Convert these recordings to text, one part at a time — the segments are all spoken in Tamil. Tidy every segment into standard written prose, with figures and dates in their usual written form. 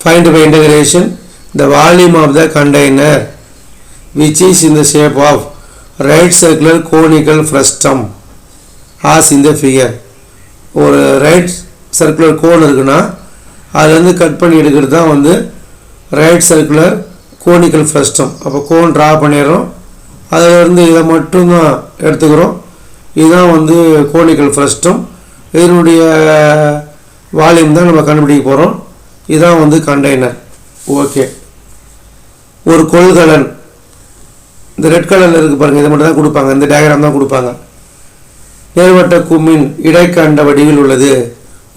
Find by integration the volume of the container which is in the shape of right circular conical frustum as in the figure. ஒரு right circular cone இருக்குன்னா அதுலேருந்து கட் பண்ணி எடுக்கிறது தான் வந்து right circular conical frustum. அப்போ கோன் ட்ரா பண்ணிடுறோம், அதிலிருந்து இதை மட்டும்தான் எடுத்துக்கிறோம். இதுதான் வந்து கோனிக்கல் ஃப்ரஸ்டம். இதனுடைய வால்யூம் தான் நம்ம கண்டுபிடிக்க போகிறோம். இதுதான் வந்து கண்டெய்னர். ஓகே, ஒரு கொள்கலன் இந்த ரெட் கலரில் இருக்குது பாருங்கள், இதை மட்டும் தான் கொடுப்பாங்க, இந்த டயக்ராம் தான் கொடுப்பாங்க. நேர்வட்ட கூம்பின் இடைக்கண்ட வடிவில் உள்ளது.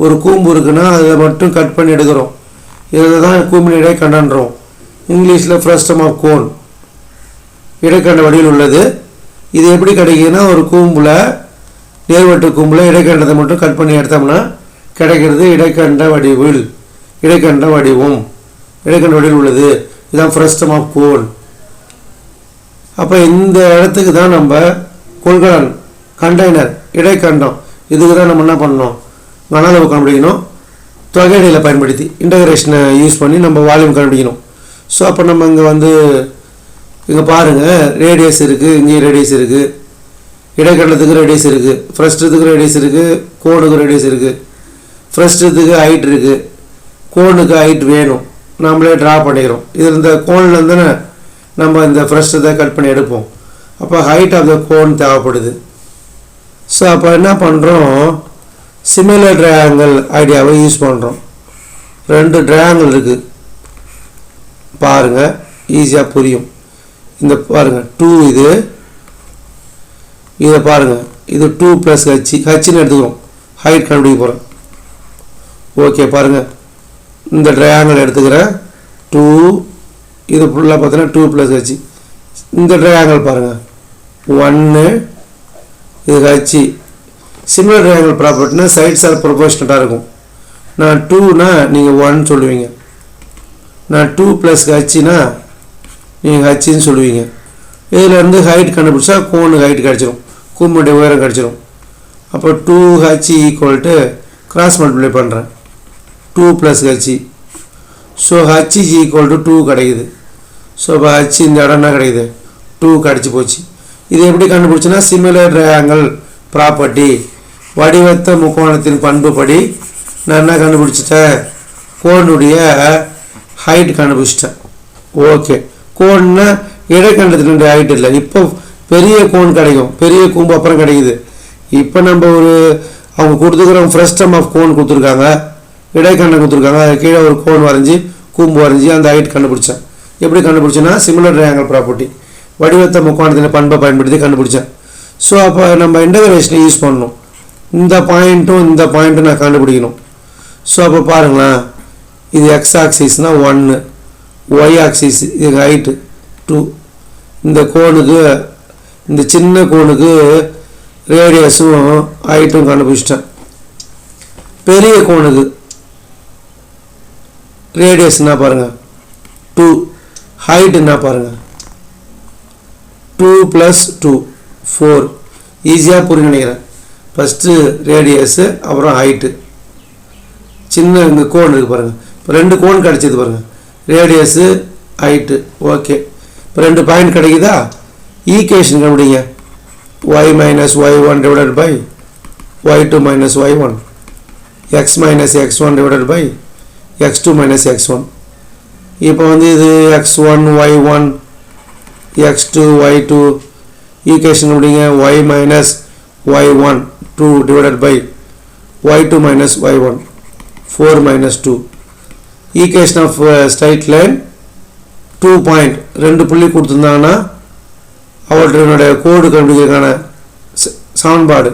ஒரு கூம்பு இருக்குன்னா அதை மட்டும் கட் பண்ணி எடுக்கிறோம், இதை தான் கூம்பின் இடைக்கண்டன்றோம். இங்கிலீஷில் ஃப்ரஸ்டம் ஆஃப் கோன், இடைக்கண்ட வடிவில் உள்ளது. இது எப்படி கிடைக்குதுன்னா ஒரு கூம்பில், நேர்வட்ட கூம்பில் இடைக்கண்டத்தை மட்டும் கட் பண்ணி எடுத்தோம்னா கிடைக்கிறது இடைக்கண்ட வடிவில், இடைக்கண்ட வடிவம், இடைக்கண்ட வடிவில் உள்ளது. இதுதான் ஃப்ரஸ்டம் ஆஃப் கோன். அப்போ இந்த இடத்துக்கு தான் நம்ம கொள்கலன், கண்டெய்னர், இடைக்கண்டம், இதுக்கு தான் நம்ம என்ன பண்ணணும், கன அளவு கண்டுபிடிக்கணும். தொகையிடலை பயன்படுத்தி இன்டகிரேஷனை யூஸ் பண்ணி நம்ம வால்யூம் கண்டுபிடிக்கணும். ஸோ அப்போ நம்ம இங்கே வந்து இங்கே பாருங்கள், ரேடியஸ் இருக்குது, இங்கேயும் ரேடியஸ் இருக்குது, இடைக்கண்டத்துக்கு ரேடியஸ் இருக்குது, ஃப்ரஸ்டத்துக்கு ரேடியஸ் இருக்குது, கோனுக்கு ரேடியஸ் இருக்குது. ஃப்ரஸ்டத்துக்கு ஹைட் இருக்குது, கோனுக்கு ஹைட் வேணும், நம்மளே ட்ரா பண்ணிக்கிறோம். இதில் இந்த கோனில் தானே நம்ம இந்த ஃப்ரஸ்டத்தை கட் பண்ணி எடுப்போம். அப்போ ஹைட் ஆஃப் த கோன் தேவைப்படுது. ஸோ அப்போ என்ன பண்ணுறோம், சிமிலர் ட்ரையாங்கிள் ஐடியாவை யூஸ் பண்ணுறோம். ரெண்டு ட்ரையாங்கிள் இருக்குது பாருங்கள், ஈஸியாக புரியும். இந்த பாருங்கள் 2, இதை பாருங்கள், இது 2 + ஹச்னு எடுத்துக்கிறோம், ஹைட் கண்டுபிடிக்க போகிறோம். ஓகே பாருங்கள், இந்த ட்ரையாங்கிள் எடுத்துக்கிறேன் 2, இது ஃபுல்லாக பார்த்தீங்கன்னா 2 + ஹச். இந்த ட்ரையாங்கிள் பாருங்கள் 1, இது ஹச். சிமிலர் ட்ரையாங்கிள் ப்ராப்பர்ட்டினா சைட்ஸ் ஆர் ப்ரொபோர்ஷனட்டாக இருக்கும். நான் 2னா நீங்கள் 1 சொல்லுவீங்க, நான் 2 + ஹச்னா நீங்கள் ஹச்சின்னு சொல்லுவீங்க. இதிலேருந்து ஹைட் கண்டுபிடிச்சா கோனு ஹைட் கிடச்சிரும், கூம்புடைய உயரம் கிடச்சிரும். அப்போ 2h = கிராஸ் மல்டிப்ளை பண்ணுறேன் 2 + h. ஸோ h = 2 கிடைக்குது. ஸோ இப்போ h இந்த இடம் என்ன கிடைக்குது, 2 கிடச்சி போச்சு. இது எப்படி கண்டுபிடிச்சுன்னா சிமிலர் ட்ரையாங்கிள் ப்ராப்பர்ட்டி, வடிவத்த முக்கோணத்தின் பண்புப்படி நான் என்ன கண்டுபிடிச்சிட்டேன், கோனுடைய ஹைட் கண்டுபிடிச்சிட்டேன். ஓகே, கோன்னா இடைக்கண்டத்தினுடைய ஹைட் இல்லை. இப்போ பெரிய கோன் கிடைக்கும், பெரிய கூம்பு அப்புறம் கிடைக்குது. இப்போ நம்ம அவங்க கொடுத்துக்கிறோம் ஃப்ரஸ்டம் ஆஃப் கோன் கொடுத்துருக்காங்க, இடைக்கண்டம் கொடுத்துருக்காங்க, அது கீழே ஒரு கோன் வரைஞ்சி கூம்பு வரைஞ்சி அந்த ஹைட் கண்டுபிடிச்சேன். எப்படி கண்டுபிடிச்சேன்னா சிமிலர் ட்ரையாங்கிள் ப்ராப்பர்ட்டி, வடிவத்த முக்கோணத்தின் பண்பை பயன்படுத்தி கண்டுபிடிச்சேன். ஸோ அப்போ நம்ம இன்டகிரேஷனை யூஸ் பண்ணணும். இந்த பாயிண்ட்டும் இந்த பாயிண்ட்டும் நான் கண்டுபிடிக்கணும். ஸோ அப்போ பாருங்களேன், இது எக்ஸ் ஆக்சிஸ்னால் 1, ஒய் ஆக்சிஸ் இது ஹைட்டு 2. இந்த கோனுக்கு, இந்த சின்ன கோனுக்கு ரேடியஸும் ஹைட்டும் கண்டுபிடிச்சிட்டேன். பெரிய கோனுக்கு ரேடியஸ் என்ன பாருங்கள் 2, ஹைட் என்ன பாருங்கள் 2 + 2 4. ஈஸியாக புரிஞ்சு நினைக்கிறேன். ஃபஸ்ட்டு ரேடியஸு, அப்புறம் ஹைட்டு. சின்ன இங்கே கோன் இருக்குது பாருங்கள், இப்போ 2 கோன் கிடச்சிது பாருங்கள், ரேடியஸு ஹைட்டு. ஓகே, இப்போ 2 பாயிண்ட் கிடைக்குதா. ஈக்குவேஷன் கண்டுபிடிங்க, y - y1 / y2 - y1, x - x1 / x2 - x1. இப்போ வந்து இது x1 y1 x2 y2. Equation கண்டுபிடிங்க, y - y1 2 / y2 - y1 4 - 2. Equation of straight line 2 point, 2 புள்ளி கொடுத்துருந்தாங்கன்னா அவற்றினுடைய கோடு கண்டுபிடிக்கிறதுக்கான சமன்பாடு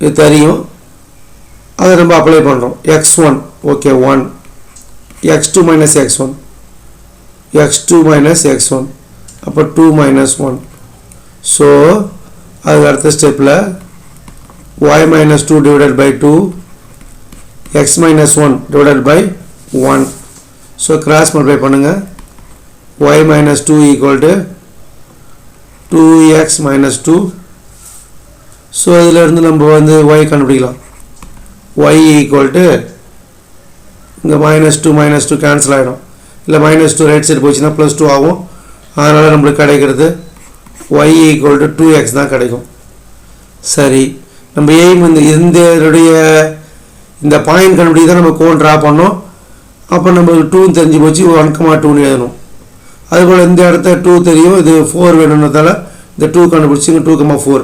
இது தெரியும், அதை நம்ம அப்ளை பண்ணுறோம். x1 okay 1, x2 - x1, x2 - x1, அப்போ 2 - 1. ஸோ அதுக்கு அடுத்த ஸ்டெப்பில் y - 2 / 2, x - 1 / 1. So cross multiply பண்ணுங்கள், y - 2 = 2x - 2. ஸோ இதிலேருந்து நம்ம வந்து y கண்டுபிடிக்கலாம். y = இங்கே -2 கேன்சல் ஆகிடும். இல்லை -2 ரைட் சைடு போச்சுன்னா +2 ஆகும். அதனால் நம்மளுக்கு கிடைக்கிறது y = 2x தான் கிடைக்கும். சரி, நம்ம எய்ம் இதனுடைய இந்த பாயிண்ட் கண்டுபிடிக்க தான் நம்ம கோன் ட்ரா பண்ணோம். அப்போ நம்மளுக்கு 2 தெரிஞ்சு போச்சு, 1,2ன்னு எழுதணும். அதுபோல் இந்த இடத்த 2 தெரியும், இது 4 வேணும்ன்றதால இந்த 2 கண்டுபிடிச்சி 2,4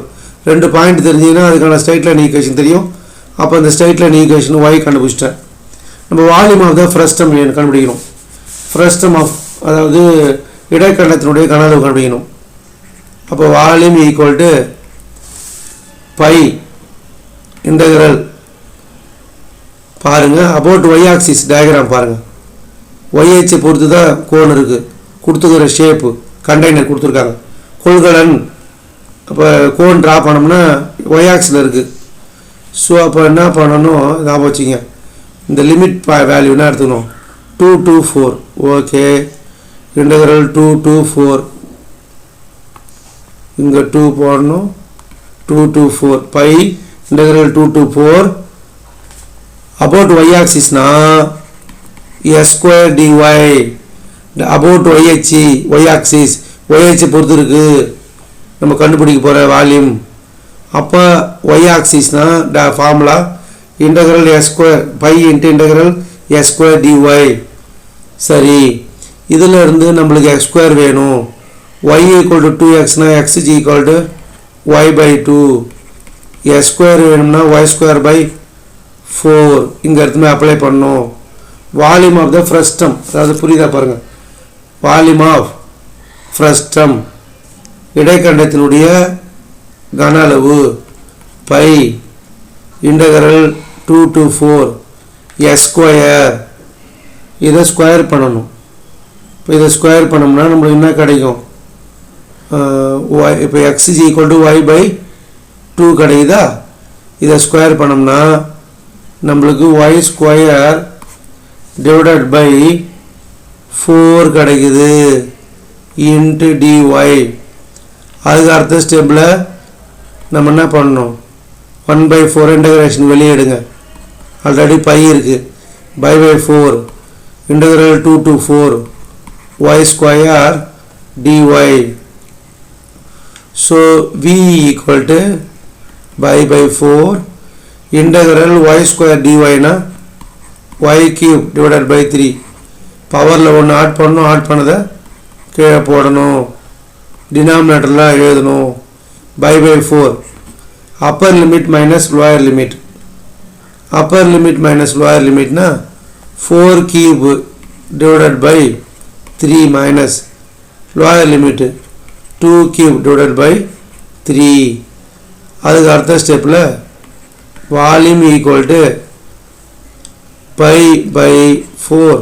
2 பாயிண்ட் தெரிஞ்சிங்கன்னா அதுக்கான ஸ்ட்ரைட் லைன் ஈக்குவேஷன் தெரியும். அப்போ இந்த ஸ்ட்ரைட் லைன் ஈக்குவேஷன் y கண்டுபிடிச்சிட்டேன். நம்ம வால்யூம் ஆஃப் த ஃப்ரஸ்டம் கண்டுபிடிக்கணும். ஃப்ரஸ்டம் ஆஃப் அதாவது இடைக்கண்டத்தினுடைய கன அளவு கண்டுபிடிக்கணும். அப்போ வால்யூம் = பை இன்டகிரல் பாருங்கள் அபவுட் y ஆக்சிஸ் டயக்ராம் பாருங்கள். YH பொறுத்து தான் கோன் இருக்குது, கொடுத்துக்கிற ஷேப்பு கண்டெய்னர் கொடுத்துருக்காங்க கொள்கலன். அப்போ கோன் ட்ரா பண்ணோம்னா y ஆக்சில் இருக்குது. ஸோ அப்போ என்ன பண்ணணும் ஞாபகம் வச்சுங்க, இந்த லிமிட் வேல்யூ என்ன எடுத்துக்கணும் 2 to 4. ஓகே, இன்டகிரல் 2 to 4 இங்கே 2 போடணும். 2 to 4 by integral 2 to 4 about y axis na s² dy about y axis பொறுத்து இருக்கு நம்ம கண்டுபிடிக்க போகிற வால்யூம். அப்போ y axis na formula integral s² pi into integral s² dy. சரி, இதில் இருந்து நம்மளுக்கு x² வேணும். y = 2x na x = y/2. s² வேணும்னா y² 4 இங்கே இடத்துல அப்ளை பண்ணணும். வால்யூம் ஆஃப் த ஃப்ரஸ்டம், அதாவது புரியுதா பாருங்கள், வால்யூம் ஆஃப் ஃப்ரஸ்டம் இடைக்கண்டத்தினுடைய கன அளவு பை இன்டகிரல் 2 to 4 s². இதை ஸ்கொயர் பண்ணணும். இப்போ இதை ஸ்கொயர் பண்ணோம்னா நம்மளுக்கு என்ன கிடைக்கும், இப்போ x = y/2 கிடைக்குதா. இதை ஸ்கொயர் பண்ணோம்னா நம்மளுக்கு y² டிவைடட் பை 4 கிடைக்குது இன்ட்டு dy. அதுக்கு அடுத்த ஸ்டெப்பில் நம்ம என்ன பண்ணணும், 1/4 இன்டகிரேஷன் வெளியே எடுங்க, ஆல்ரெடி பை இருக்குது, π/4 integral 2 to 4 y² dy. So v = π/4 integral y² dy னா y³ டிவைடட் பை 3. பவரில் ஒன்று ஆட் பண்ணணும், ஆட் பண்ணதை கீழே போடணும், டினாமினேட்டரில் எழுதணும். π/4 upper limit minus lower limit. Upper limit minus lower லிமிட்னா 4³ divided by 3 minus lower limit 2³ divided by 3. அதுக்கு அடுத்த ஸ்டெப்பில் வால்யூம் = π/4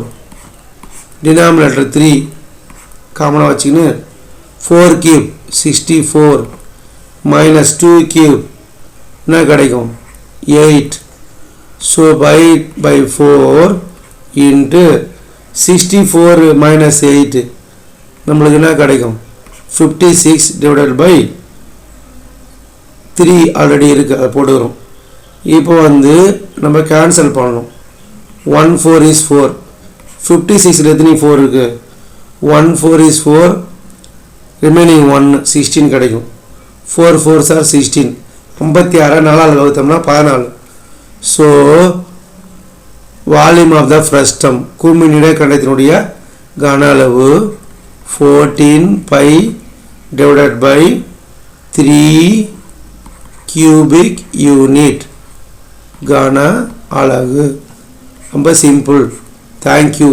டினாமினேட்டர் 3 காமனாக வச்சுக்கின்னு 4³ 64 மைனஸ் 2³ என்ன கிடைக்கும் 8. ஸோ π/4 இன்ட்டு 64 மைனஸ் 8 நம்மளுக்கு என்ன கிடைக்கும் 56 டிவைடட் பை 3 ஆல்ரெடி இருக்குது, அதை போட்டுக்கிறோம். இப்போ நம்ம கேன்சல் பண்ணணும். 1 4 is 4. 56 எத்தனை 4 இருக்குது, 1 4 is 4, ரிமைனிங் 1 16 கிடைக்கும். 4 4s are 16. 56 4 வகுத்தோம்னா 14. So volume of the frustum கூம்பின் இடைக்கண்டத்தினுடைய கன அளவு 14 by divided by 3 cubic unit கன அலகு. ரொம்ப சிம்பிள். தேங்க்யூ.